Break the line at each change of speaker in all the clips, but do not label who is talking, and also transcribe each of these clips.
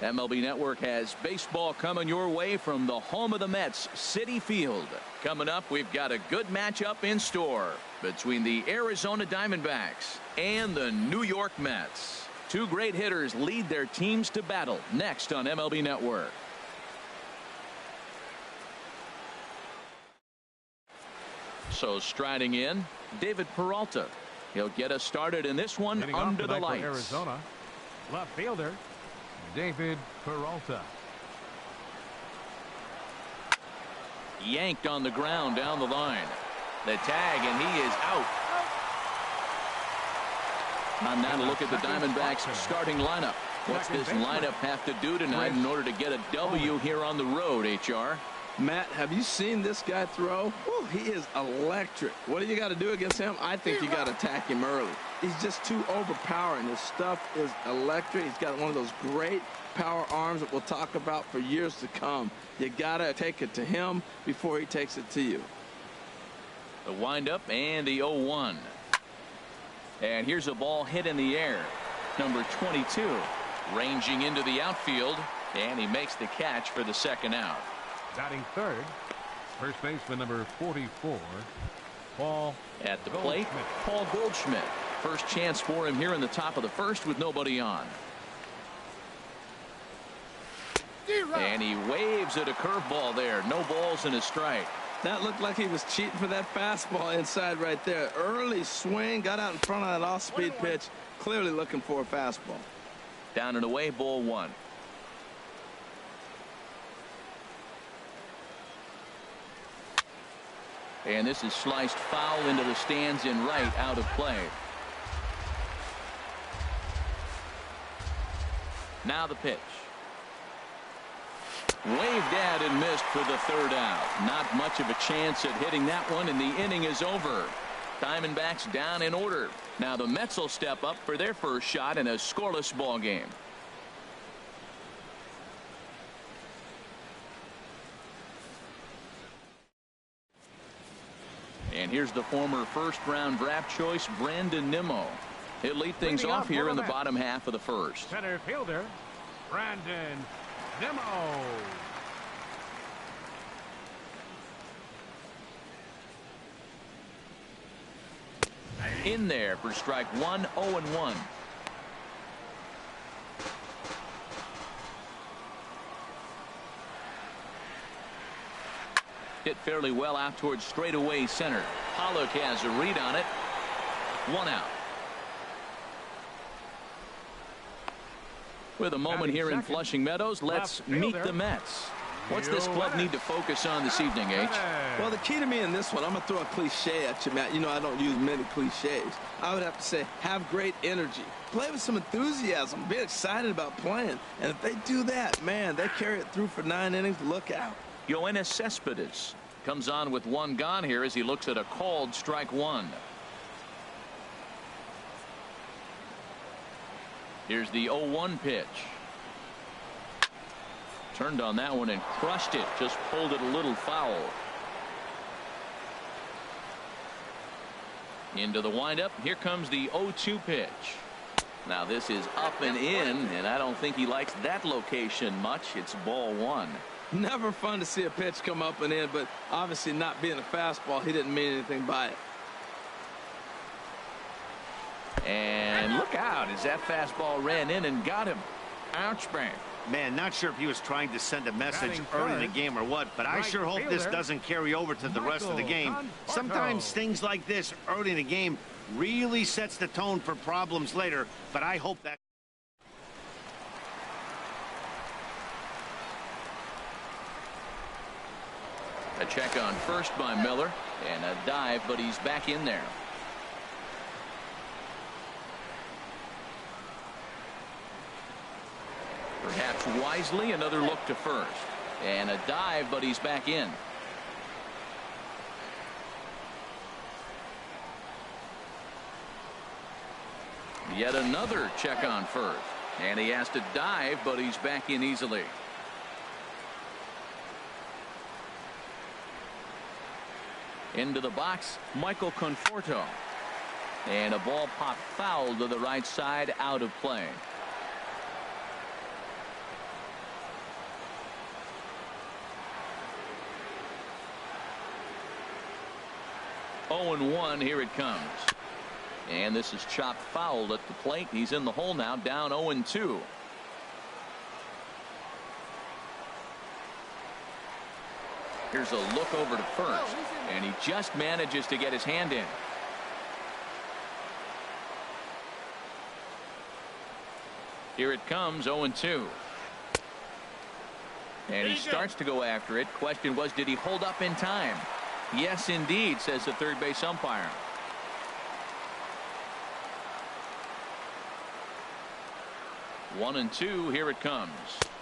MLB Network has baseball coming your way from the home of the Mets, Citi Field. Coming up, we've got a good matchup in store between the Arizona Diamondbacks and the New York Mets. Two great hitters lead their teams to battle next on MLB Network. So striding in, David Peralta. He'll get us started in this one under the lights.
Arizona, left fielder David Peralta.
Yanked on the ground down the line. The tag, and he is out. Time now to look at the Diamondbacks starting lineup. What's this lineup have to do tonight in order to get a W here on the road, HR?
Matt, have you seen this guy throw? Whew, he is electric. What do you got to do against him? I think you got to attack him early. He's just too overpowering. His stuff is electric. He's got one of those great power arms that we'll talk about for years to come. You got to take it to him before he takes it to you.
The windup and the 0-1. And here's a ball hit in the air. Number 22 ranging into the outfield, and he makes the catch for the second out.
Batting third, first baseman number 44, Paul
at the plate. Paul Goldschmidt. First chance for him here in the top of the first with nobody on. And he waves at a curveball there. No balls and a strike.
That looked like he was cheating for that fastball inside right there. Early swing, got out in front of that off-speed pitch. Clearly looking for a fastball.
Down and away, ball one. And this is sliced foul into the stands in right, out of play. Now the pitch. Waved at and missed for the third out. Not much of a chance at hitting that one, and the inning is over. Diamondbacks down in order. Now the Mets will step up for their first shot in a scoreless ball game. And here's the former first-round draft choice, Brandon Nimmo. He'll lead things off here in the bottom half of the first.
Center fielder, Brandon Nimmo.
In there for strike one, 0-1. Hit fairly well out towards straightaway center. Pollock has a read on it. One out. With a moment here in Flushing Meadows, let's meet the Mets. What's this club need to focus on this evening, H?
Well, the key to me in this one, I'm going to throw a cliche at you, Matt. You know I don't use many cliches. I would have to say have great energy. Play with some enthusiasm. Be excited about playing. And if they do that, man, they carry it through for 9 innings. Look out.
Yoenis Cespedes comes on with one gone here as he looks at a called strike one. Here's the 0-1 pitch. Turned on that one and crushed it. Just pulled it a little foul. Into the windup. Here comes the 0-2 pitch. Now this is up and in, and I don't think he likes that location much. It's ball one.
Never fun to see a pitch come up and in, but obviously not being a fastball, he didn't mean anything by it.
And look out as that fastball ran in and got him. Ouch, bang.
Man, not sure if he was trying to send a message early in the game or what, but I sure hope this doesn't carry over to the rest of the game. Sometimes things like this early in the game really sets the tone for problems later, but I hope that.
A check on first by Miller, and a dive, but he's back in there. Perhaps wisely, another look to first. And a dive, but he's back in. Yet another check on first. And he has to dive, but he's back in easily. Into the box, Michael Conforto. And a ball popped foul to the right side, out of play. 0-1. Here it comes. And this is chopped foul at the plate. He's in the hole now, down 0-2. Here's a look over to first, and he just manages to get his hand in. Here it comes, 0-2. And he starts to go after it. Question was, did he hold up in time? Yes, indeed, says the third base umpire. One and two, here it comes.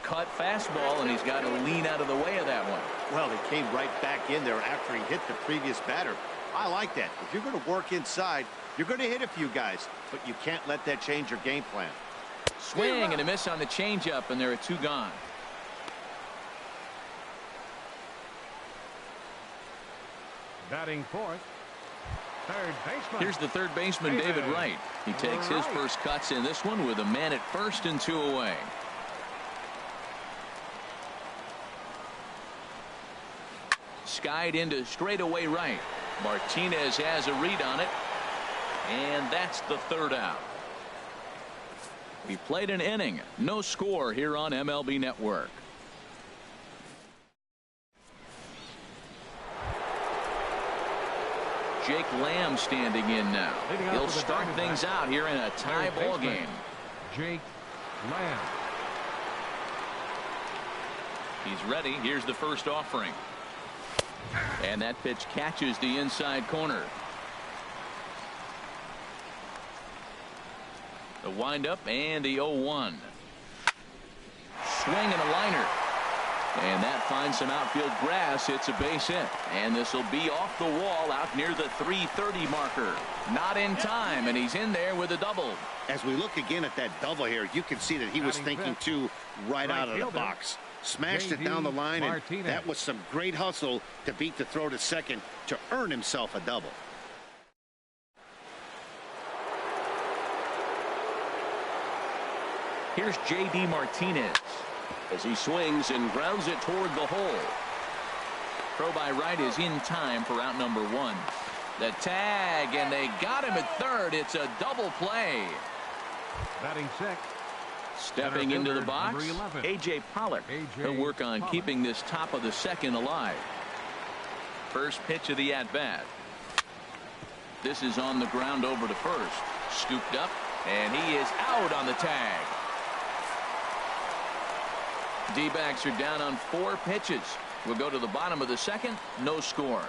Cut fastball, and he's got to lean out of the way of that one.
Well, he came right back in there after he hit the previous batter. I like that. If you're going to work inside, you're going to hit a few guys, but you can't let that change your game plan.
Swing and a miss on the changeup, and there are two gone.
Batting fourth, third baseman.
Here's the third baseman, David Wright. He takes his first cuts in this one with a man at first and two away. Skied into straightaway right. Martinez has a read on it, and that's the third out. We played an inning. No score here on MLB Network. Jake Lamb standing in now. He'll start things out here in a tie ball game.
Jake Lamb.
He's ready. Here's the first offering. And that pitch catches the inside corner. The windup and the 0-1. Swing and a liner. And that finds some outfield grass. It's a base hit. And this will be off the wall out near the 330 marker. Not in time, and he's in there with a double.
As we look again at that double here, you can see that he was thinking too right out of the box. Smashed it down the line, and that was some great hustle to beat the throw to second to earn himself a double.
Here's J.D. Martinez as he swings and grounds it toward the hole. Throw by right is in time for out number one. The tag, and they got him at third. It's a double play.
Batting sixth.
Stepping into the box, A.J. Pollock. He'll work on keeping this top of the second alive. First pitch of the at-bat. This is on the ground over to first. Scooped up, and he is out on the tag. D-backs are down on 4 pitches. We'll go to the bottom of the second. No score.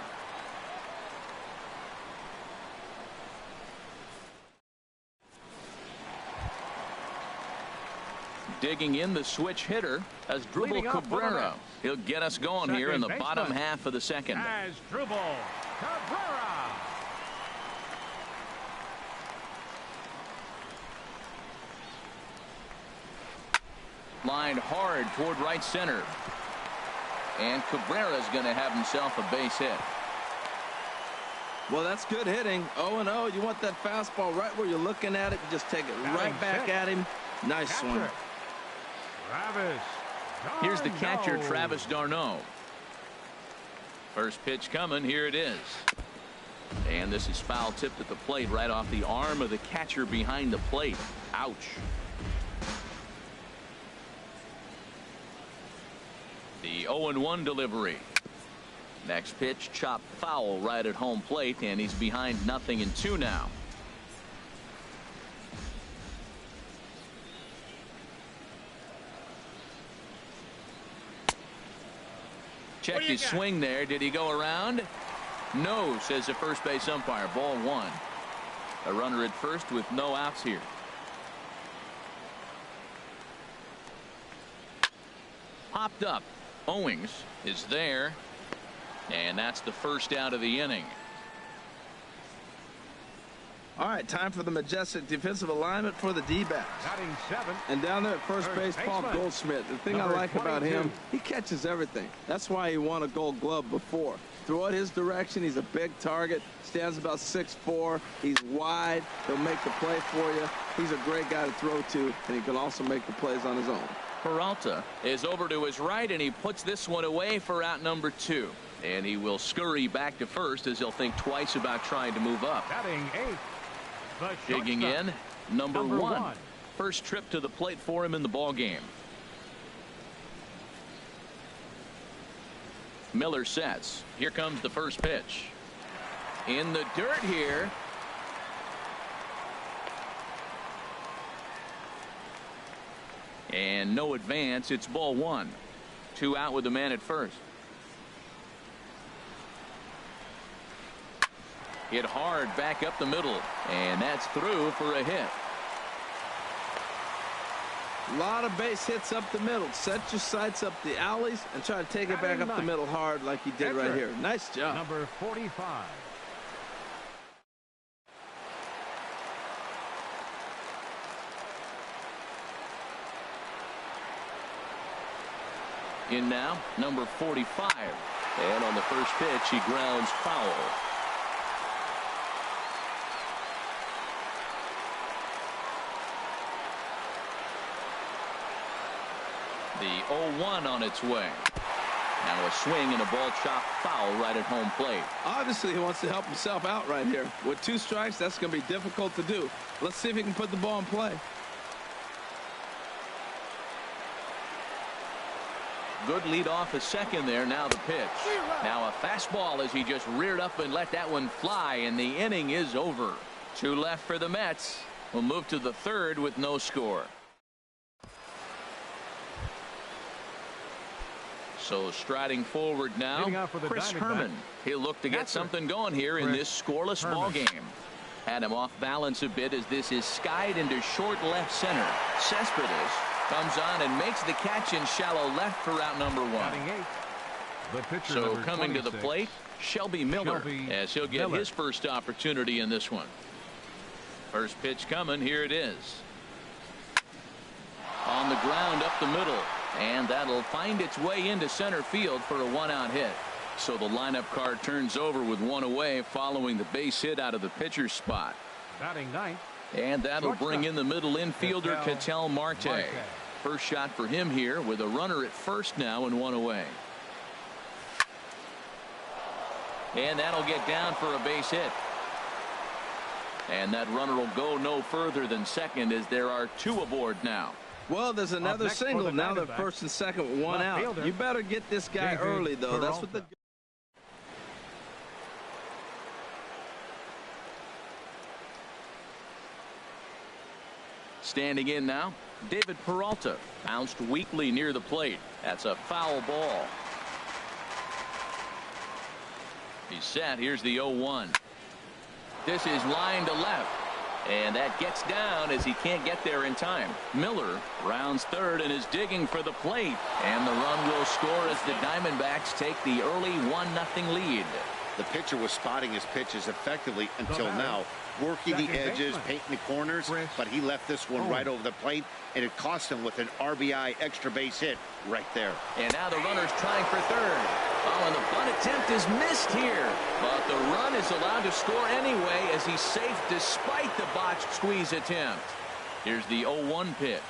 Digging in the switch hitter as Drupal Cabrera. He'll get us going here in the bottom half of the second.
As Drupal Cabrera.
Lined hard toward right center. And Cabrera's going to have himself a base hit.
Well, that's good hitting. 0-0. You want that fastball right where you're looking at it. You just take it right back at him. Nice swing.
Here's the catcher, Travis d'Arnaud. First pitch coming. Here it is. And this is foul tipped at the plate right off the arm of the catcher behind the plate. Ouch. The 0-1 delivery. Next pitch chopped foul right at home plate, and he's behind 0-2 now. Checked his swing there. Did he go around? No, says the first base umpire. Ball one. A runner at first with no outs here. Popped up. Owings is there, and that's the first out of the inning.
All right, time for the majestic defensive alignment for the D-backs. And down there at first base, Paul Goldschmidt. The thing I like about him, he catches everything. That's why he won a Gold Glove before. Throw it his direction. He's a big target. Stands about 6'4". He's wide. He'll make the play for you. He's a great guy to throw to, and he can also make the plays on his own.
Peralta is over to his right, and he puts this one away for out number 2. And he will scurry back to first as he'll think twice about trying to move up.
Batting 8th, the
Digging
shortstop,
in, number one.
1.
First trip to the plate for him in the ball game. Miller sets. Here comes the first pitch. In the dirt here. And no advance. It's ball one. 2 out with the man at first. Hit hard back up the middle. And that's through for a hit.
A lot of base hits up the middle. Set your sights up the alleys and try to take it back up the middle hard like he did right here. Nice job.
Number 45.
In now, number 45. And on the first pitch, he grounds foul. The 0-1 on its way. Now a swing and a ball chopped foul right at home plate.
Obviously, he wants to help himself out right here. With 2 strikes, that's going to be difficult to do. Let's see if he can put the ball in play.
Good lead off a second there. Now the pitch. Now a fastball as he just reared up and let that one fly, and the inning is over. 2 left for the Mets. We'll move to the third with no score. So striding forward now, Chris Herman. He'll look to get something going here in this scoreless ball game. Had him off balance a bit as this is skied into short left center. Cespedes comes on and makes the catch in shallow left for out number 1. So coming to the plate, Shelby Miller, as he'll get his first opportunity in this one. First pitch coming. Here it is. On the ground up the middle. And that'll find its way into center field for a 1-out hit. So the lineup card turns over with 1 away following the base hit out of the pitcher's spot.
Batting 9th.
And that'll bring in the middle infielder Ketel Marte. First shot for him here with a runner at first now and 1 away. And that'll get down for a base hit. And that runner will go no further than second as there are 2 aboard now.
Well, there's another single. Now they're first and second with 1 out. You better get this guy early, though. That's what the...
Standing in now, David Peralta. Bounced weakly near the plate. That's a foul ball. He's set. Here's the 0-1. This is line to left. And that gets down as he can't get there in time. Miller rounds third and is digging for the plate. And the run will score as the Diamondbacks take the early 1-0 lead.
The pitcher was spotting his pitches effectively until now, working the edges, painting the corners, but he left this one right over the plate, and it cost him with an RBI extra base hit right there.
And now the runner's trying for third. Oh, and the bunt attempt is missed here. But the run is allowed to score anyway as he's safe despite the botched squeeze attempt. Here's the 0-1 pitch.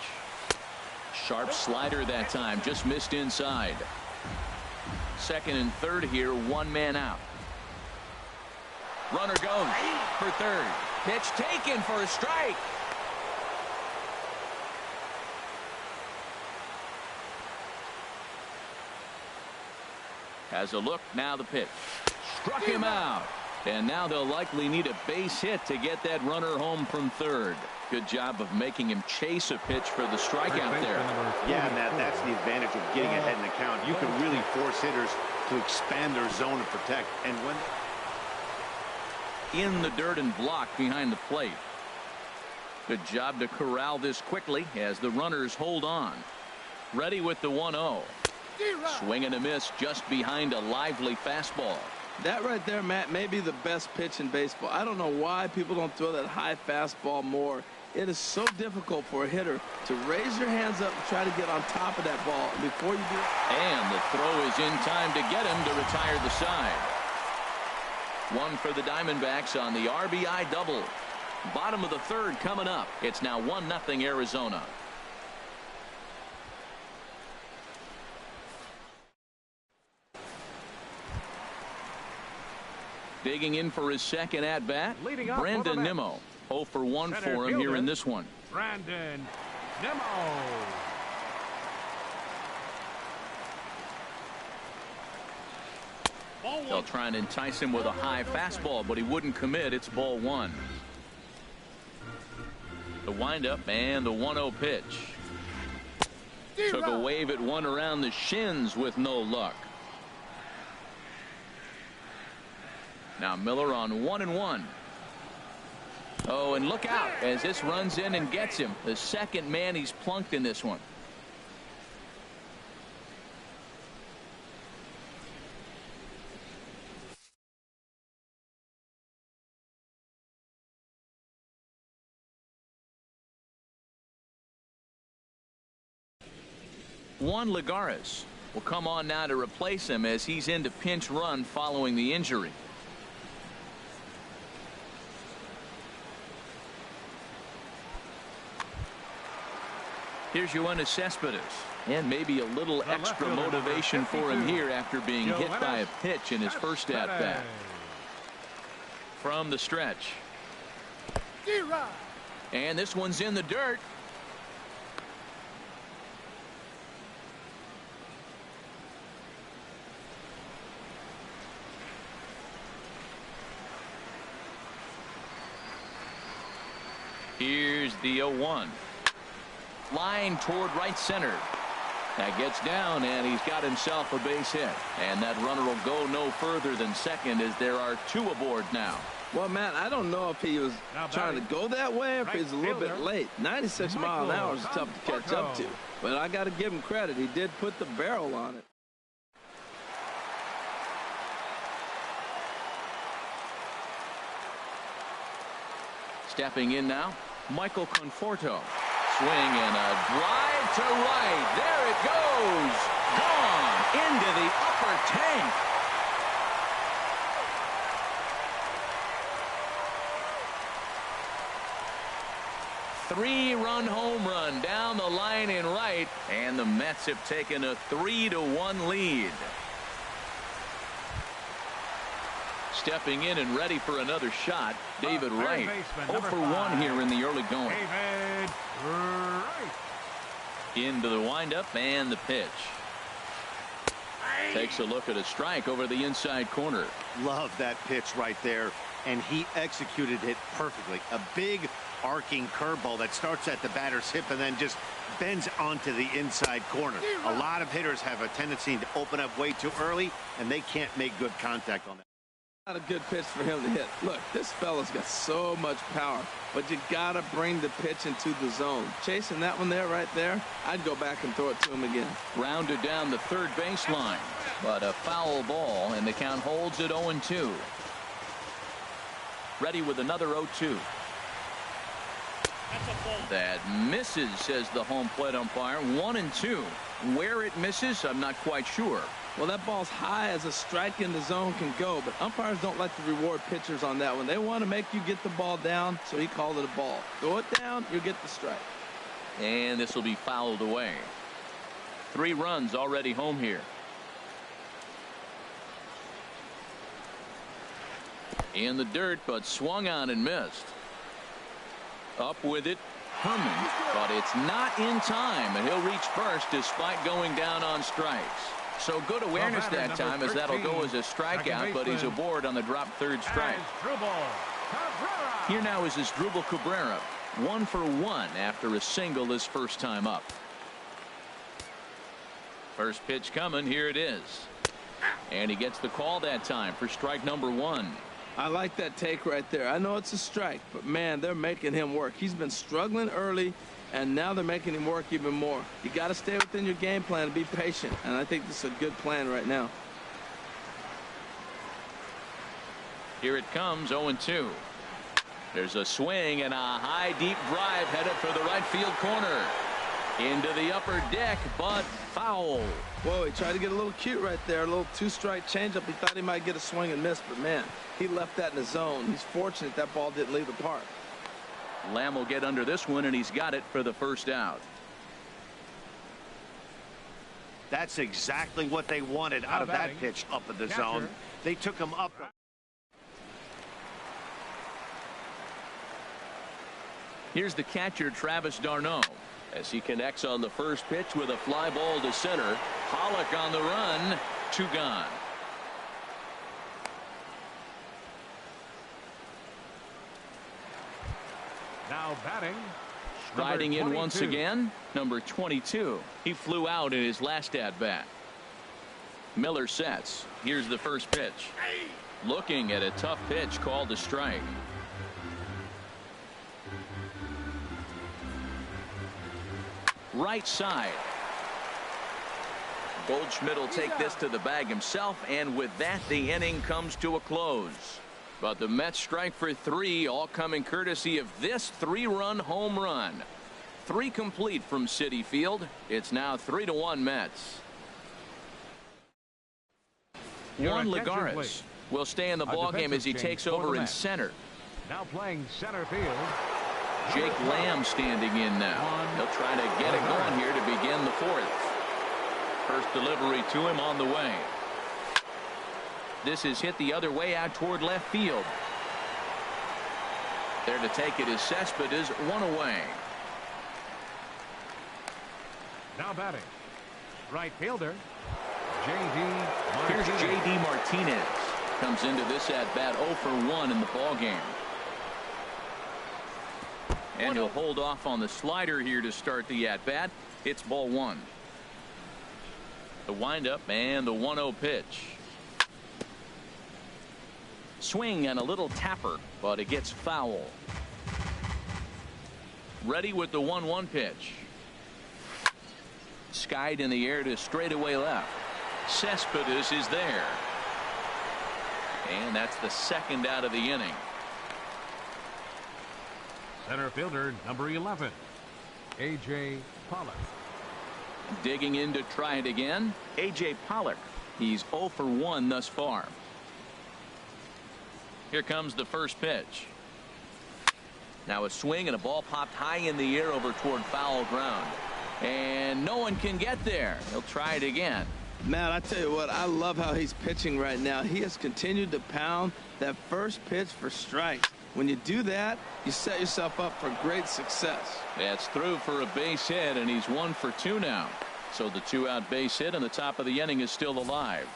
Sharp slider that time, just missed inside. Second and third here, 1 man out. Runner goes for third. Pitch taken for a strike. Has a look. Now the pitch. Struck him out. And now they'll likely need a base hit to get that runner home from third. Good job of making him chase a pitch for the strikeout there.
Yeah, Matt, that's the advantage of getting ahead in the count. You can really force hitters to expand their zone and protect. And when
in the dirt and blocked behind the plate. Good job to corral this quickly as the runners hold on. Ready with the 1-0. Swing and a miss just behind a lively fastball.
That right there, Matt, may be the best pitch in baseball. I don't know why people don't throw that high fastball more. It is so difficult for a hitter to raise your hands up and try to get on top of that ball. And before you do it.
And the throw is in time to get him to retire the side. 1 for the Diamondbacks on the RBI double. Bottom of the third coming up. It's now 1-0 Arizona. Digging in for his second at-bat, Brandon Nimmo. 0 for 1 for him here in this one.
Brandon Nimmo.
They'll try and entice him with a high fastball, but he wouldn't commit. It's ball 1. The windup and the 1-0 pitch. Took a wave at one around the shins with no luck. Now Miller on 1-1. Oh, and look out as this runs in and gets him. The second man he's plunked in this one. Juan Lagares will come on now to replace him as he's into pinch run following the injury. Here's Yoenis Cespedes, and maybe a little extra motivation for him here after being hit by a pitch in his first at-bat. From the stretch. And this one's in the dirt. Here's the 0-1. Line toward right center. That gets down, and he's got himself a base hit. And that runner will go no further than second as there are 2 aboard now.
Well, man, I don't know if he was trying to go that way or if he's a little bit late. 96 miles an hour is tough to catch up to. But I got to give him credit. He did put the barrel on it.
Stepping in now, Michael Conforto. Swing and a drive to right. There it goes. Gone into the upper tank. Three-run home run down the line in right, and the Mets have taken a 3-1 lead. Stepping in and ready for another shot, David Wright. 0 for 1 here in the early going.
David Wright.
Into the windup and the pitch. Takes a look at a strike over the inside corner.
Love that pitch right there, and he executed it perfectly. A big arcing curveball that starts at the batter's hip and then just bends onto the inside corner. A lot of hitters have a tendency to open up way too early, and they can't make good contact on that.
Not a good pitch for him to hit. Look, this fella's got so much power, but you got to bring the pitch into the zone. Chasing that one there, right there, I'd go back and throw it to him again.
Rounded down the third baseline, but a foul ball, and the count holds at 0-2. Ready with another 0-2. That misses, says the home plate umpire. 1-2. Where it misses, I'm not quite sure.
Well, that ball's high as a strike in the zone can go, but umpires don't like to reward pitchers on that one. They want to make you get the ball down, so he called it a ball. Throw it down, you'll get the strike.
And this will be fouled away. 3 runs already home here. In the dirt, but swung on and missed. Up with it, Herman, but it's not in time, and he'll reach first despite going down on strikes. So good awareness that time, as that'll go as a strikeout, but he's aboard on the drop third strike. Here now is Asdrubal Cabrera, 1 for 1 after a single his first time up. First pitch coming, here it is. And he gets the call that time for strike number 1.
I like that take right there. I know it's a strike, but man, they're making him work. He's been struggling early, and now they're making him work even more. You got to stay within your game plan and be patient, and I think this is a good plan right now.
Here it comes, 0-2. There's a swing and a high deep drive headed for the right field corner. Into the upper deck, but foul.
Whoa, he tried to get a little cute right there. A little 2-strike changeup. He thought he might get a swing and miss, but man, he left that in the zone. He's fortunate that ball didn't leave the park.
Lamb will get under this one, and he's got it for the first out.
That's exactly what they wanted out of that pitch up in the zone. They took him up.
Here's the catcher, Travis d'Arnaud.
As he connects on the first pitch with a fly ball to center.
Pollock on the run. 2 gone.
Now batting.
Riding in once again, number 22. He flew out in his last at-bat. Miller sets. Here's the first pitch. Looking at a tough pitch called a strike. Right side. Goldschmidt will take this to the bag himself, and with that, the inning comes to a close. But the Mets strike for 3, all coming courtesy of this 3-run home run. 3 complete from Citi Field. It's now 3-1 Mets. Juan Lagares will stay in the ballgame as he takes over in center.
Now playing center field.
Jake Lamb standing in now. He'll try to get it going here to begin the 4th. First delivery to him on the way. This is hit the other way out toward left field. There to take it is Cespedes, 1 away.
Now batting. Right fielder.
Here's J.D. Martinez. Comes into this at-bat 0 for 1 in the ballgame. And he'll hold off on the slider here to start the at-bat. It's ball 1. The windup and the 1-0 pitch. Swing and a little tapper, but it gets foul. Ready with the 1-1 pitch. Skied in the air to straightaway left. Cespedes is there. And that's the 2nd out of the inning.
Center fielder number 11. A.J. Pollock.
Digging in to try it again. A.J. Pollock. He's 0 for 1 thus far. Here comes the first pitch. Now a swing and a ball popped high in the air over toward foul ground. And no one can get there. He'll try it again.
Matt, I tell you what, I love how he's pitching right now. He has continued to pound that first pitch for strikes. When you do that, you set yourself up for great success.
That's through for a base hit, and he's 1 for 2 now. So the 2-out base hit, and the top of the inning is still alive.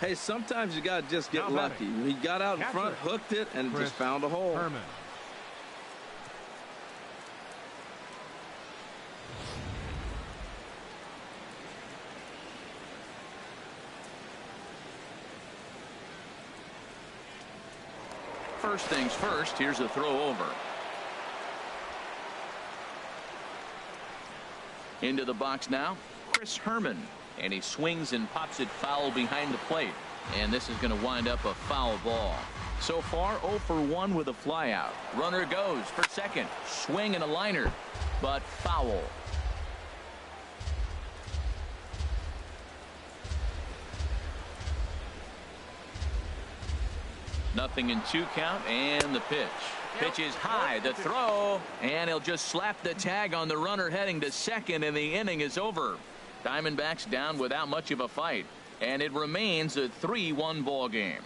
Hey, sometimes you got to just get lucky. He got out in front, hooked it, and just found a hole.
Herman.
First things first, here's a throw over. Into the box now, Chris Herman. And he swings and pops it foul behind the plate. And this is going to wind up a foul ball. So far, 0 for 1 with a flyout. Runner goes for second. Swing and a liner, but foul. Nothing in 2 count, and the pitch. Pitch is high, the throw, and he'll just slap the tag on the runner heading to second, and the inning is over. Diamondbacks down without much of a fight, and it remains a 3-1 ball game.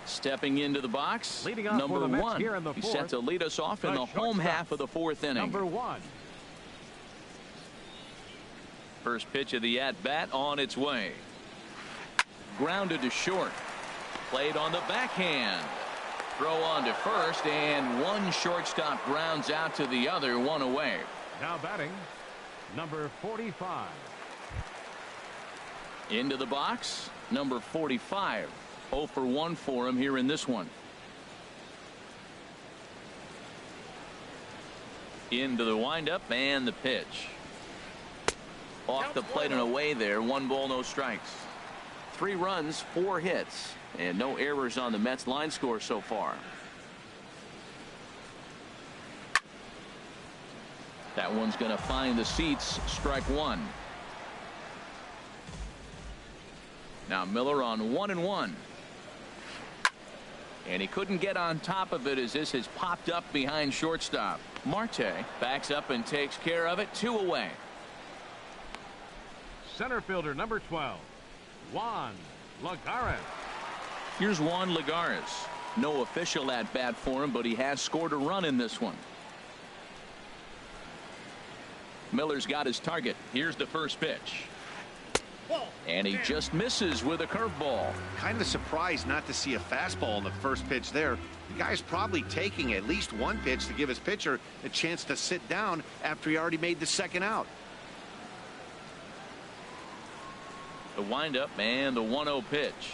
Stepping into the box, number 1. He's set to lead us off in the home half of the 4th inning.
Number 1.
First pitch of the at-bat on its way. Grounded to short. Played on the backhand. Throw on to first, and one shortstop grounds out to the other, 1 away.
Now batting, number 45.
Into the box, number 45. 0 for 1 for him here in this one. Into the windup and the pitch. Off the plate and away there. 1 ball, no strikes. 3 runs, 4 hits, and no errors on the Mets line score so far. That one's going to find the seats. Strike 1. Now Miller on 1-1. And he couldn't get on top of it as this has popped up behind shortstop. Marte backs up and takes care of it. 2 away.
Center fielder number 12, Juan Lagares.
Here's Juan Lagares. No official at bat for him, but he has scored a run in this one. Miller's got his target. Here's the first pitch. And he just misses with a curveball.
Kind of surprised not to see a fastball in the first pitch there. The guy's probably taking at least one pitch to give his pitcher a chance to sit down after he already made the second out.
The windup and the 1-0 pitch.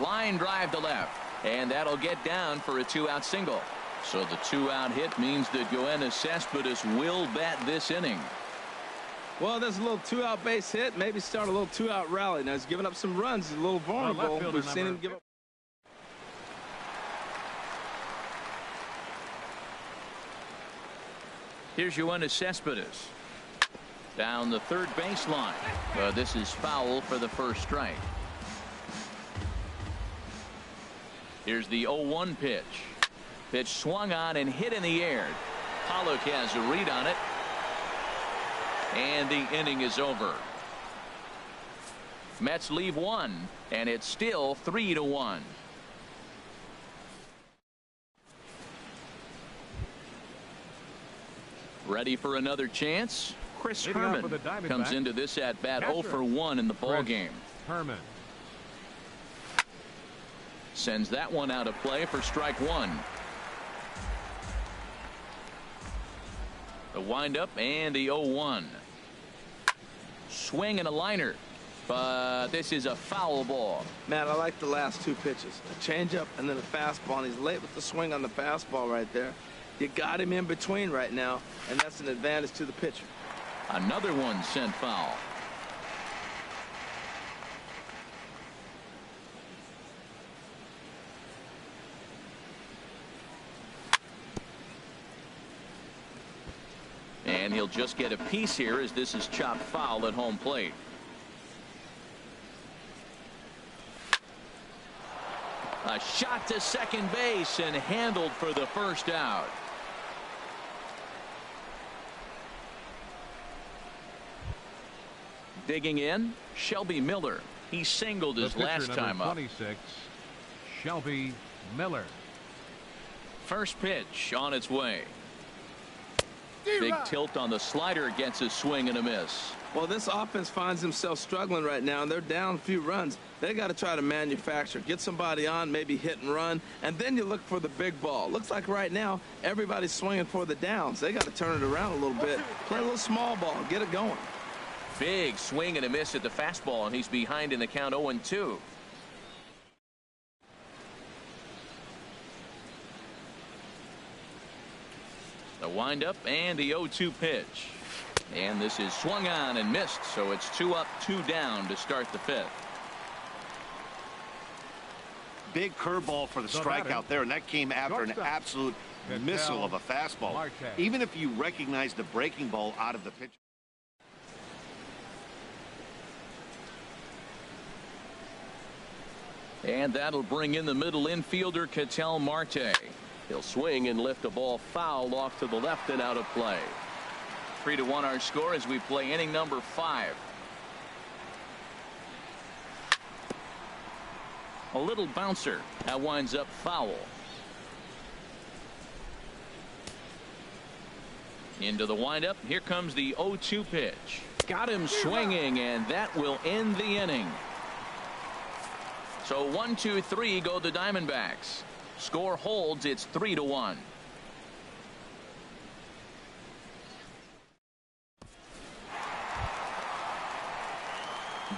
Line drive to left. And that'll get down for a 2-out single. So the 2-out hit means that Yoenis Cespedes will bat this inning.
Well, there's a little 2-out base hit. Maybe start a little 2-out rally. Now he's giving up some runs. He's a little vulnerable. We've seen him give up.
Here's Yoenis Cespedes. Down the third baseline. But this is foul for the first strike. Here's the 0-1 pitch. Pitch swung on and hit in the air. Pollock has a read on it. And the inning is over. Mets leave one, and it's still 3-1. Ready for another chance? Chris Herman comes into this at bat 0 for 1 in the ball game.
Herman
sends that one out of play for strike one. The windup and the 0-1. Swing and a liner, but this is a foul ball.
Man, I like the last two pitches, a changeup and then a fastball, and he's late with the swing on the fastball right there. You got him in between right now, and that's an advantage to the pitcher.
Another one sent foul. And he'll just get a piece here as this is chopped foul at home plate. A shot to second base and handled for the first out. Digging in, Shelby Miller. He singled his last time up.
26, Shelby Miller.
First pitch on its way. Big tilt on the slider, gets a swing and a miss.
Well, this offense finds themselves struggling right now, and they're down a few runs. They got to try to manufacture, get somebody on, maybe hit and run, and then you look for the big ball. Looks like right now everybody's swinging for the downs. They got to turn it around a little bit, play a little small ball, get it going.
Big swing and a miss at the fastball, and he's behind in the count 0-2. The windup and the 0-2 pitch. And this is swung on and missed, so it's 2 up, 2 down to start the fifth.
Big curveball for the strikeout there, and that came after an absolute missile of a fastball. Even if you recognize the breaking ball out of the pitch.
And that'll bring in the middle infielder, Ketel Marte. He'll swing and lift a ball foul off to the left and out of play. 3-1 our score as we play inning number 5. A little bouncer. That winds up foul. Into the windup. Here comes the 0-2 pitch. Got him swinging, and that will end the inning. So 1, 2, 3 go the Diamondbacks. Score holds. It's 3-1.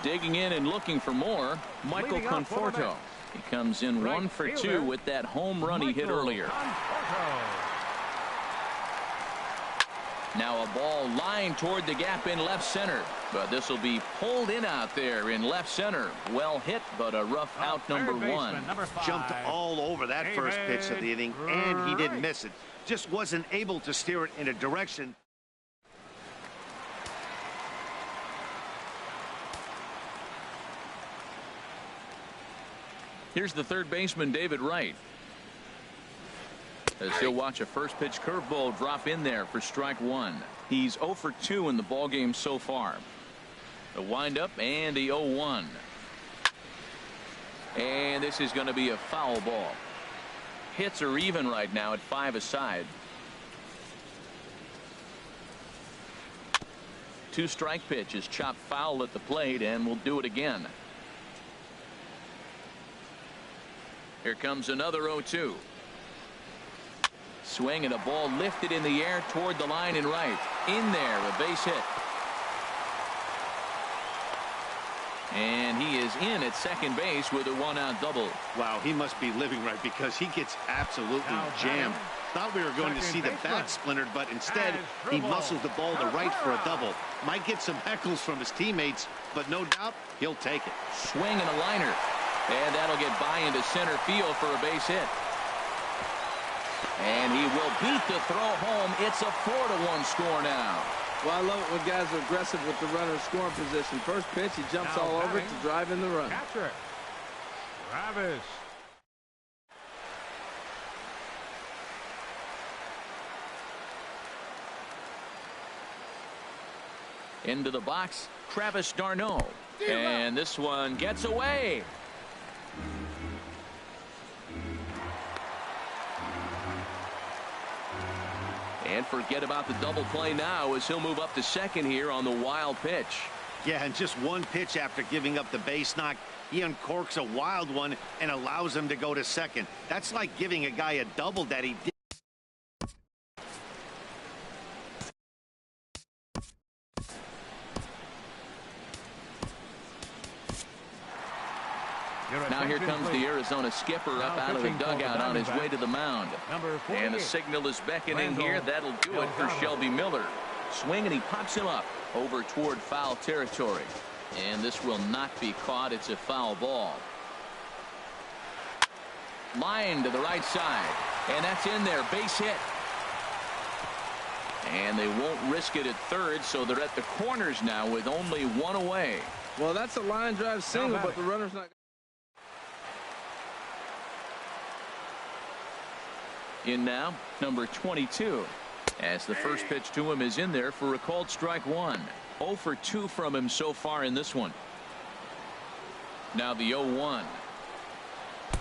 Digging in and looking for more, Michael Conforto. He comes in 1 for 2 with that home run he hit earlier. Now a ball lined toward the gap in left center, but this will be pulled in out there in left center. Well hit, but a rough out number 1.
Jumped all over that first pitch of the inning, and he didn't miss it. Just wasn't able to steer it in a direction.
Here's the third baseman, David Wright. As he'll watch a first pitch curveball drop in there for strike 1. He's 0 for 2 in the ballgame so far. The windup and the 0-1. And this is going to be a foul ball. Hits are even right now at 5 aside. 2-strike pitch is chopped foul at the plate, and we'll do it again. Here comes another 0-2. Swing and a ball lifted in the air toward the line and right. In there, a base hit. And he is in at second base with a 1-out double.
Wow, he must be living right because he gets absolutely jammed. Thought we were going to see the bat splintered, but instead he muscles the ball to right for a double. Might get some heckles from his teammates, but no doubt he'll take it.
Swing and a liner. And that'll get by into center field for a base hit. And he will beat the throw home. It's a 4-1 score now.
Well, I love it when guys are aggressive with the runner in scoring position. First pitch, he jumps all over to drive in the run.
Catcher, Travis.
Into the box, Travis d'Arnaud. And this one gets away. And forget about the double play now as he'll move up to second here on the wild pitch.
Yeah, and just one pitch after giving up the base knock, he uncorks a wild one and allows him to go to second. That's like giving a guy a double that he did.
Now here comes the Arizona skipper up out of the dugout on his way to the mound. And the signal is beckoning here. That'll do it for Shelby Miller. Swing, and he pops him up over toward foul territory. And this will not be caught. It's a foul ball. Line to the right side. And that's in there. Base hit. And they won't risk it at third, so they're at the corners now with only one away.
Well, that's a line drive single, but the runner's not.
In now, number 22. As the first pitch to him is in there for a called strike one. 0 for 2 from him so far in this one. Now the 0-1.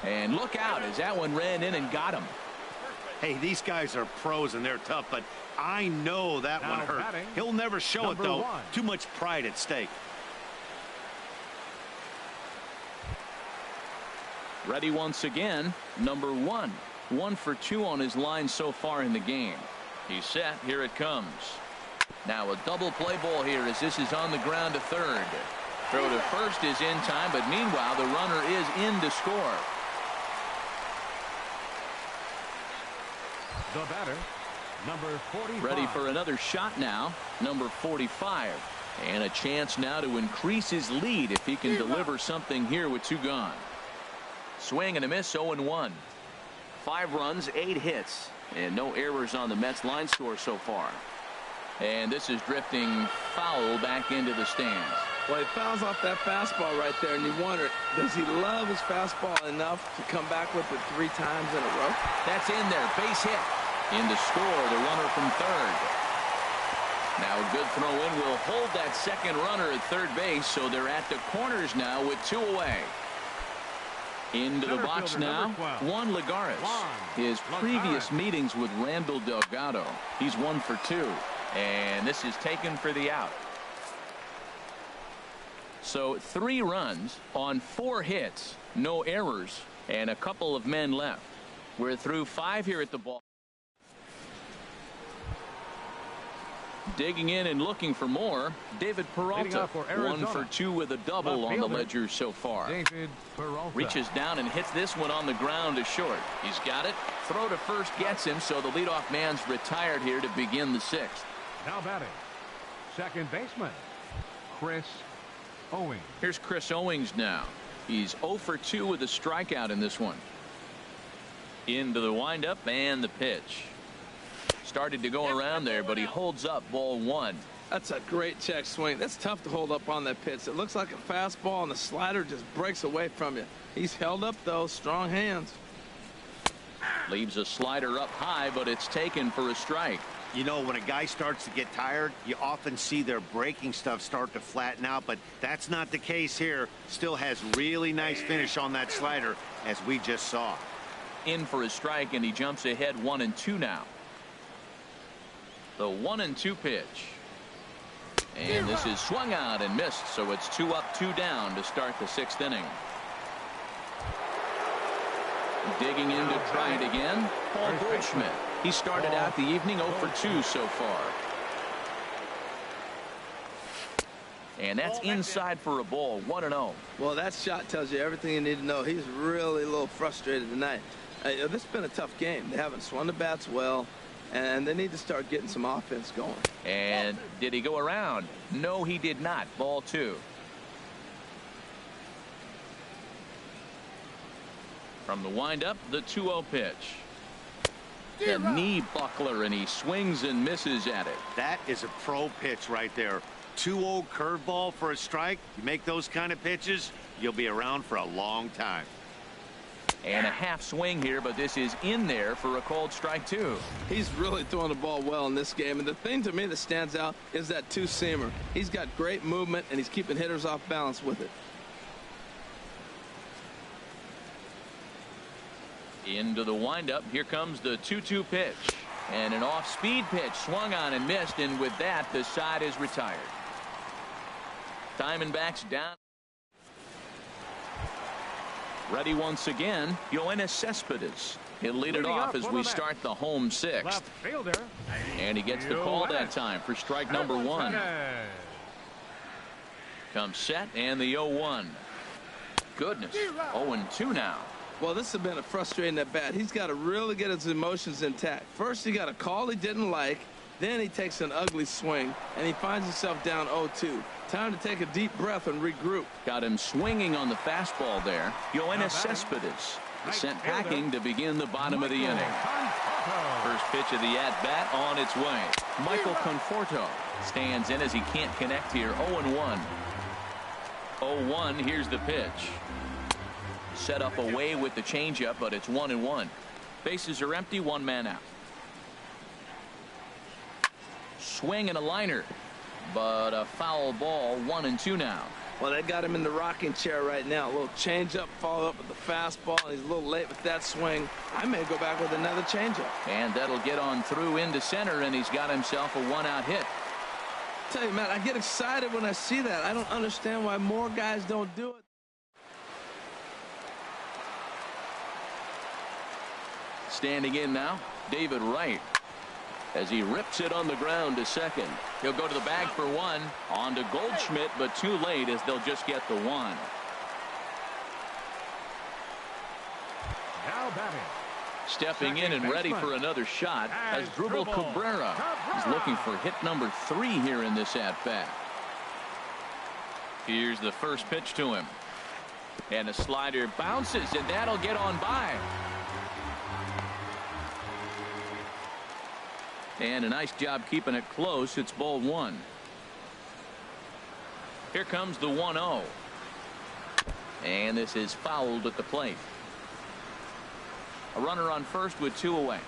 And look out as that one ran in and got him.
Hey, these guys are pros and they're tough, but I know that one hurt. He'll never show it, though. Too much pride at stake.
Ready once again, number 1. 1 for 2 on his line so far in the game. He's set. Here it comes. Now a double play ball here as this is on the ground to third. Throw to first is in time, but meanwhile the runner is in to score.
The batter, number 45.
Ready for another shot now, number 45. And a chance now to increase his lead if he can deliver something here with 2 gone. Swing and a miss, 0-1. 5 runs, 8 hits, and no errors on the Mets line score so far. And this is drifting foul back into the stands.
Well, he fouls off that fastball right there, and you wonder, does he love his fastball enough to come back with it 3 times in a row?
That's in there, base hit. In to score, the runner from third. Now a good throw in will hold that second runner at third base, so they're at the corners now with 2 away. Into the box now, Juan Lagares. His previous meetings with Randall Delgado. He's 1 for 2. And this is taken for the out. So 3 runs on 4 hits, no errors, and a couple of men left. We're through 5 here at the ball. Digging in and looking for more, David Peralta. 1 for 2 with a double on the ledger so far.
David Peralta
reaches down and hits this one on the ground to short. He's got it. Throw to first gets him, so the leadoff man's retired here to begin the 6th.
Now batting, second baseman, Chris Owings.
Here's Chris Owings now. He's 0 for 2 with a strikeout in this one. Into the windup and the pitch. Started to go around there, but he holds up ball 1.
That's a great check swing. That's tough to hold up on that pitch. It looks like a fastball, and the slider just breaks away from you. He's held up, though. Strong hands.
Leaves a slider up high, but it's taken for a strike.
You know, when a guy starts to get tired, you often see their breaking stuff start to flatten out, but that's not the case here. Still has really nice finish on that slider, as we just saw.
In for a strike, and he jumps ahead 1-2 now. The 1-2 pitch. And this is swung out and missed, so it's 2 up, 2 down to start the 6th inning. Digging in to try it again, Paul Goldschmidt. He started out the evening 0 for 2 so far. And that's inside for a ball, 1-0.
Well, that shot tells you everything you need to know. He's really a little frustrated tonight. This has been a tough game. They haven't swung the bats well, and they need to start getting some offense going.
And did he go around? No, he did not. Ball 2. From the windup, the 2-0 pitch. The knee buckler, and he swings and misses at it.
That is a pro pitch right there. 2-0 curveball for a strike. You make those kind of pitches, you'll be around for a long time.
And a half swing here, but this is in there for a called strike 2.
He's really throwing the ball well in this game, and the thing to me that stands out is that two-seamer. He's got great movement, and he's keeping hitters off balance with it.
Into the windup, here comes the 2-2 pitch. And an off-speed pitch swung on and missed, and with that, the side is retired. Diamondbacks down. Ready once again, Yoenis Cespedes. He'll lead it off as we start the home 6th.
Left fielder.
And he gets the call that time for strike number 1. Comes set, and the 0-1. Goodness, 0-2 now.
Well, this has been a frustrating at bat. He's got to really get his emotions intact. First, he got a call he didn't like. Then he takes an ugly swing, and he finds himself down 0-2. Time to take a deep breath and regroup.
Got him swinging on the fastball there. Yoenis Cespedes sent packing to begin the bottom of the inning. First pitch of the at-bat on its way. Michael Conforto stands in as he can't connect here. 0-1. 0-1. Here's the pitch. Set up away with the changeup, but it's 1-1. Bases are empty, 1 man out. Swing and a liner, but a foul ball. 1-2 now.
Well, they got him in the rocking chair right now. A little changeup, follow up with the fastball, and he's a little late with that swing. I may go back with another changeup.
And that'll get on through into center, and he's got himself a 1-out hit.
I tell you, Matt, I get excited when I see that. I don't understand why more guys don't do it.
Standing in now, David Wright, as he rips it on the ground to second. He'll go to the bag for 1. On to Goldschmidt, but too late as they'll just get the 1.
Now batting.
Stepping in and ready for another shot as Drupal Cabrera. He's looking for hit number 3 here in this at-bat. Here's the first pitch to him. And a slider bounces, and that'll get on by. And a nice job keeping it close. It's ball 1. Here comes the 1-0. And this is fouled at the plate. A runner on first with 2 away.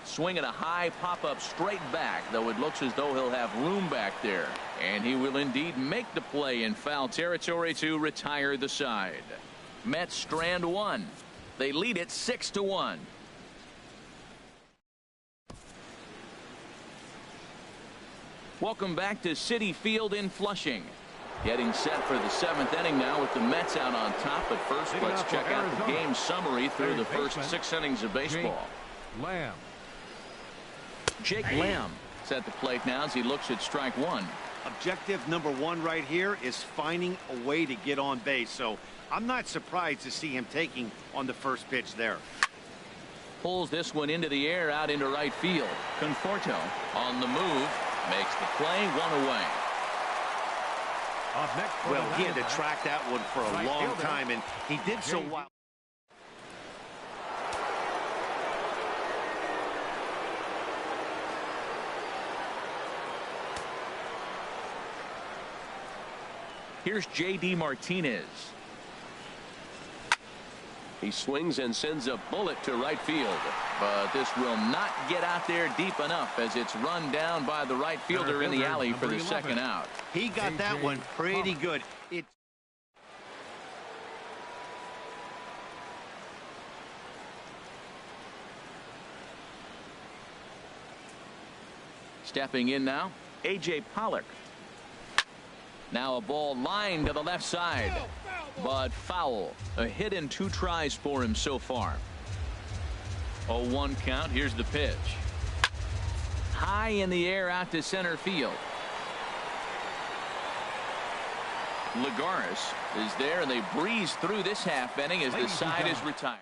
Swinging a high pop-up straight back, though it looks as though he'll have room back there. And he will indeed make the play in foul territory to retire the side. Mets strand 1. They lead it 6-1. Welcome back to Citi Field in Flushing. Getting set for the 7th inning now with the Mets out on top. But first, let's check out the game summary through the first 6 innings of baseball. Jake Lamb is at the plate now as he looks at strike 1.
Objective number 1 right here is finding a way to get on base. So I'm not surprised to see him taking on the first pitch there.
Pulls this one into the air out into right field. Conforto on the move. Makes the play, 1 away.
Well, he had to track that one for a long time, and he did so well.
Here's J.D. Martinez.
He swings and sends a bullet to right field.
But this will not get out there deep enough as it's run down by the right fielder in the alley for the second out.
He got that one pretty good.
Stepping in now, A.J. Pollock. Now a ball lined to the left side, but foul. A hit in 2 tries for him so far. 0-1 count. Here's the pitch. High in the air out to center field. Lagares is there, and they breeze through this half inning as the side is retired.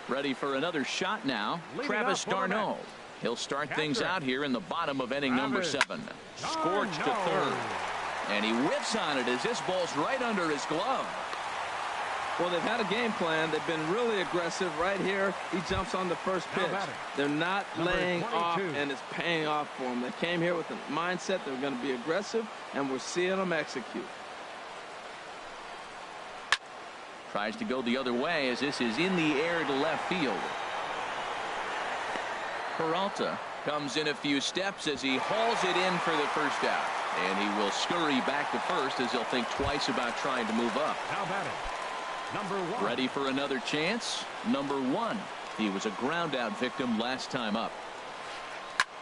Ready for another shot now. Travis d'Arnaud. He'll start things out here in the bottom of inning number 7. Scorched to third. And he whips on it as this ball's right under his glove.
Well, they've had a game plan. They've been really aggressive right here. He jumps on the first pitch. They're not laying off, and it's paying off for them. They came here with a mindset they were going to be aggressive, and we're seeing them execute.
Tries to go the other way as this is in the air to left field. Peralta comes in a few steps as he hauls it in for the first out. And he will scurry back to first as he'll think twice about trying to move up.
Now batting, number 1.
Ready for another chance. Number 1. He was a ground out victim last time up.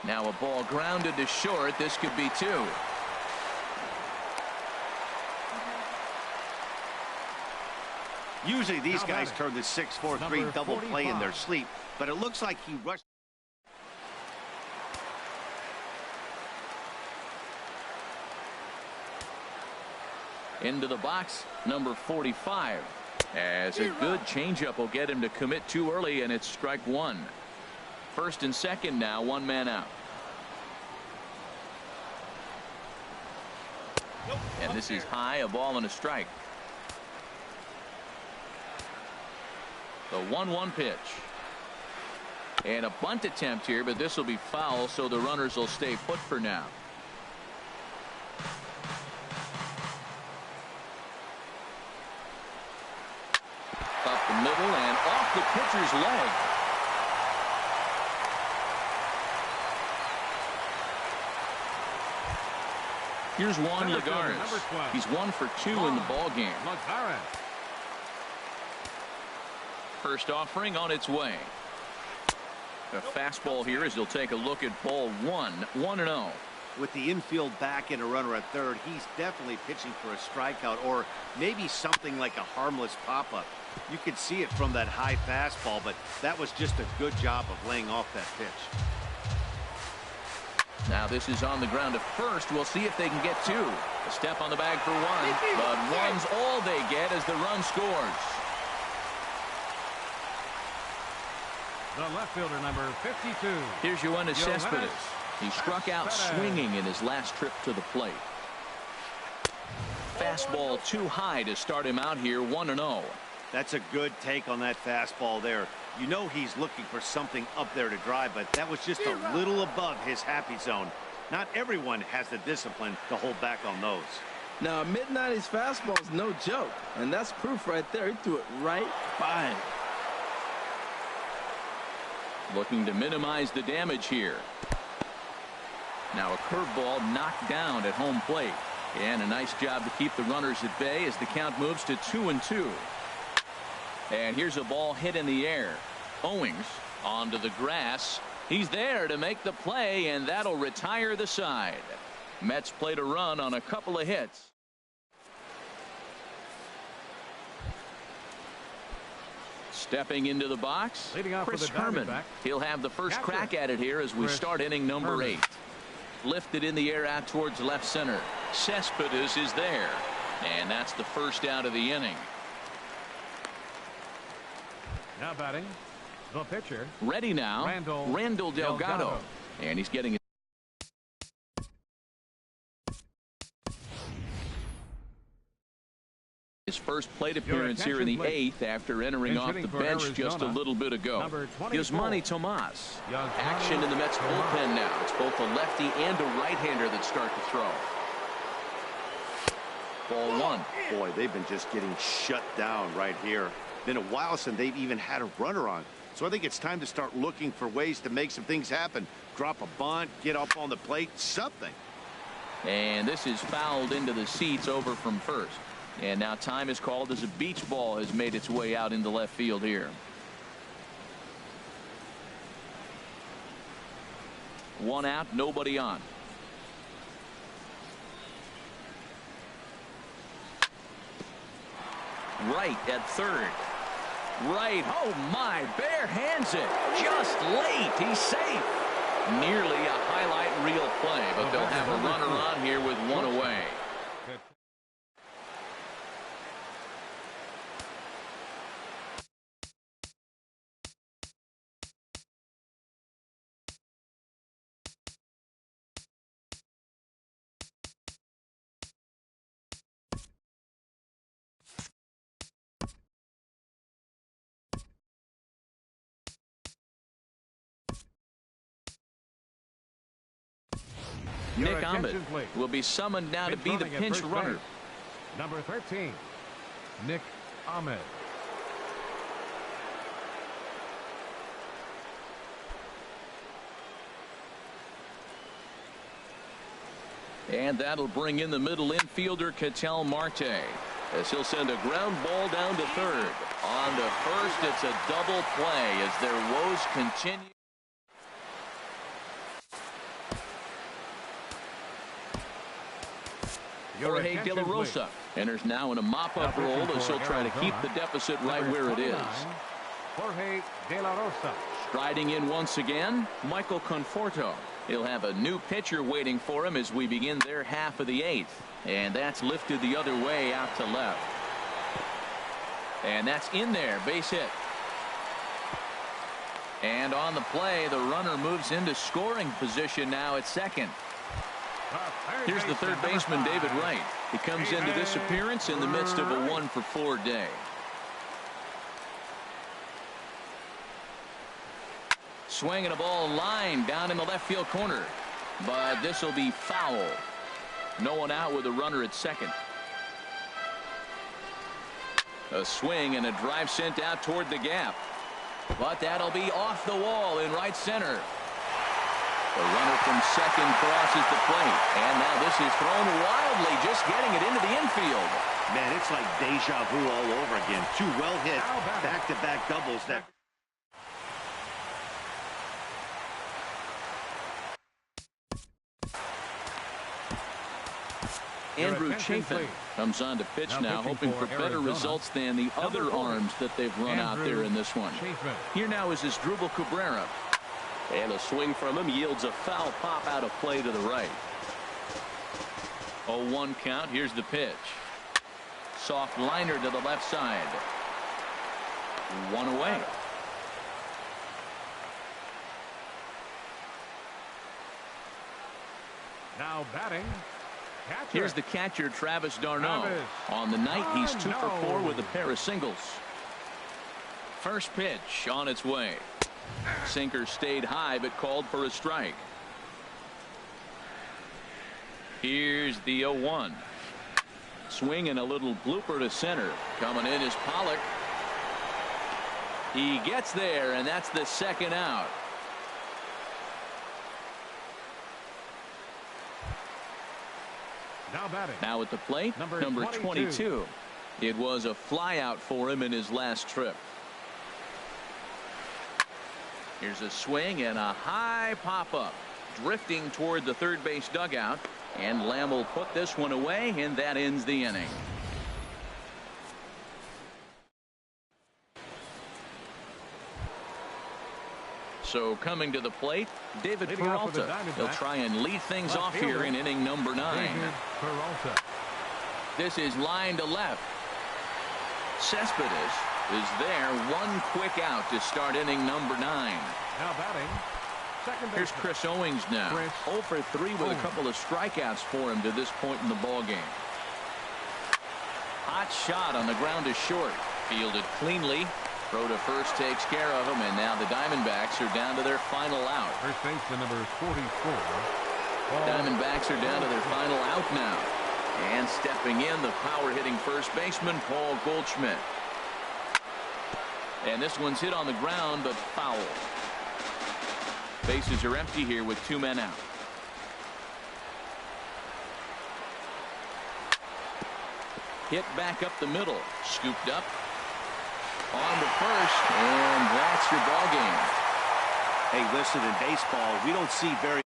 Now a ball grounded to short. This could be 2.
Usually these guys turn the 6-4-3 double play in their sleep, but it looks like he rushed.
Into the box, number 45. As a good changeup will get him to commit too early, and it's strike 1. First and second now, 1 man out. And this is high, a ball and a strike. The 1-1 pitch. And a bunt attempt here, but this will be foul, so the runners will stay put for now. Up the middle and off the pitcher's leg. Here's Juan Lagares. He's 1 for 2 in the ball game. First offering on its way. A fastball here as he'll take a look at ball 1. 1-0.
With the infield back and a runner at third, he's definitely pitching for a strikeout or maybe something like a harmless pop-up. You could see it from that high fastball, but that was just a good job of laying off that pitch.
Now this is on the ground at first. We'll see if they can get 2. A step on the bag for 1, but 1's all they get as the run scores.
The left fielder, number 52.
Here's Yoenis Cespedes. He struck out swinging in his last trip to the plate. Fastball too high to start him out here. 1-0.
That's a good take on that fastball there. You know he's looking for something up there to drive, but that was just a little above his happy zone. Not everyone has the discipline to hold back on those.
Now, a mid-90s fastball is no joke, and that's proof right there. He threw it right by him.
Looking to minimize the damage here. Now a curveball knocked down at home plate. And a nice job to keep the runners at bay as the count moves to 2-2. And here's a ball hit in the air. Owings onto the grass. He's there to make the play, and that'll retire the side. Mets played a run on a couple of hits. Stepping into the box, Chris Herman. He'll have the first crack at it here as we start inning number 8. Lifted in the air out towards left center. Cespedes is there. And that's the first out of the inning.
Now batting, the pitcher.
Ready now, Randall Delgado. And he's getting his first plate appearance here in the 8th after entering off the bench just a little bit ago. Yasmani Tomas. Action in the Mets bullpen now. It's both a lefty and a right-hander that start to throw. Ball one.
Boy, they've been just getting shut down right here. Been a while since they've even had a runner on. So I think it's time to start looking for ways to make some things happen. Drop a bunt, get up on the plate, something.
And this is fouled into the seats over from first. And now time is called as a beach ball has made its way out into left field here. One out, nobody on. Right at third. Right. Oh, my. Bare hands it. Just late. He's safe. Nearly a highlight reel play, but they'll have a runner on here with one away. Nick Ahmed will be summoned now to be the pinch runner.
Number 13, Nick Ahmed.
And that'll bring in the middle infielder Ketel Marte as he'll send a ground ball down to third. On to first, it's a double play as their woes continue. Jorge De La Rosa enters now in a mop-up role as he'll try to keep the deficit right where it is.
Jorge De La Rosa.
Striding in once again, Michael Conforto. He'll have a new pitcher waiting for him as we begin their half of the eighth. And that's lifted the other way out to left. And that's in there, base hit. And on the play, the runner moves into scoring position now at second. Here's the third baseman, David Wright. He comes into this appearance in the midst of a 1-for-4 day. Swinging a ball line down in the left field corner. But this will be foul. No one out with a runner at second. A swing and a drive sent out toward the gap. But that'll be off the wall in right center. The runner from second crosses the plate. And now this is thrown wildly, just getting it into the infield.
Man, it's like deja vu all over again. Two well-hit back-to-back doubles that...
Andrew Chafin comes on to pitch now, hoping for better results than the other arms that they've run out there in this one. Here now is Asdrubal Cabrera.
And a swing from him yields a foul pop out of play to the right.
0-1 count. Here's the pitch. Soft liner to the left side. One away.
Now batting. Catcher.
Here's the catcher, Travis d'Arnaud. On the night, he's 2 for 4 with a pair of singles. First pitch on its way. Sinker stayed high but called for a strike. Here's the 0-1. Swing and a little blooper to center. Coming in is Pollock. He gets there, and that's the second out.
Now batting.
Now at the plate, number 22. It was a flyout for him in his last trip. Here's a swing and a high pop-up. Drifting toward the third base dugout. And Lamb will put this one away, and that ends the inning. So coming to the plate, David Peralta. He'll try and lead things off here in inning number 9. This is line to left. Cespedes is there. One quick out to start inning number 9.
Now batting.
Here's Chris Owings now. 0 for 3 with a couple of strikeouts for him to this point in the ball game. Hot shot on the ground is short. Fielded cleanly. Throw to first takes care of him, and now the Diamondbacks are down to their final out.
First baseman number 44.
Diamondbacks are down to their final out now. And stepping in, the power-hitting first baseman, Paul Goldschmidt. And this one's hit on the ground, but foul. Bases are empty here with 2 men out. Hit back up the middle. Scooped up. On to first. And that's your ball game.
Hey, listen, in baseball, we don't see very